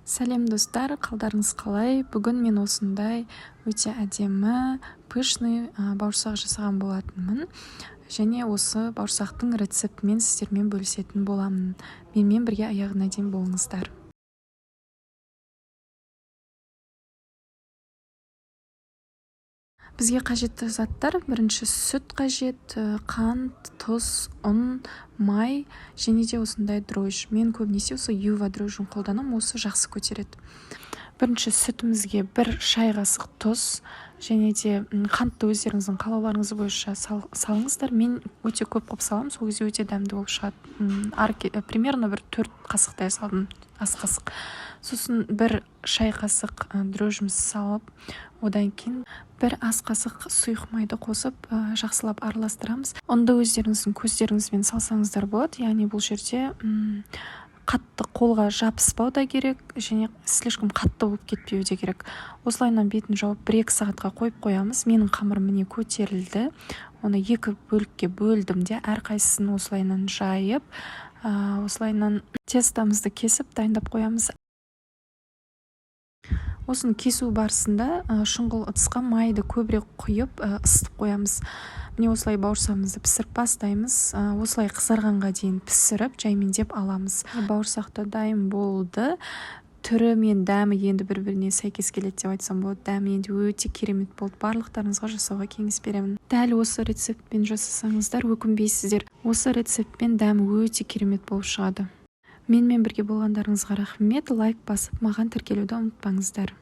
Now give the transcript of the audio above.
Сәлем достар, қалдарыңыз қалай? Бүгін мен осындай өте әдемі, пышный бауырсақ жасаған болатынмын. Және осы бауырсақтың рецептімен сіздермен бөлісетін боламын. Менімен бірге аяғына дейін болыңыздар. Бізге қажетті заттар: бірінші сүт қажет, қант, тұз, ұн, май және де осындай дрожж. Мен көбінесе осы юва дрожжын қолданамын, осы жақсы көтереді. Бірінші сүтімізге 1 шай қасық тұз және де қантты өздеріңіздің қалауларыңыз бойынша салыңыздар. Мен өте көп қылып саламын, сол кезде өте дәмді болып шығады. Примерно 4 қасықтай салдым, ас қасық. Сосын 1 шай қасық дрожжымызды салып, одан кейін 1 ас қасық сұйық майды қосып, жақсылап араластырамыз. Ұнды өздеріңіздің көздеріңізбен салсаңыздар болады. Яғни бұл жерде қатты қолға жабыспау да керек, және слишком қатты болып кетпеу де керек. Осылайынан бетін жауып 1-2 сағатқа қойып қоямыз. Менің қамырым міне көтерілді. Оны 2 бөлікке бөлдім де, әрқайсысын осылайынан жайып, осылайынан тестамызды кесіп дайындап қоямыз. Осыны кесу барысында шұңғыл ыдысқа майды көбірек құйып ысытып қоямыз. Міне осылай бауырсағымызды пісіріп бастаймыз. Осылай қызарғанға дейін пісіріп, жаймендеп аламыз. Бауырсақты дайын болды. Түрі мен дәмі енді бір-біріне сәйкес келеді деп айтсам болады. Дәмі енді өте керемет болды. Барлықтарыңызға жасауға кеңес беремін. Дәл осы рецептпен жасасаңыздар өкінбейсіздер. Осы рецептпен дәмі өте керемет болып шығады. Менімен бірге болғандарыңызға рахмет. Лайк басып, маған тіркелуді ұмытпаңыздар.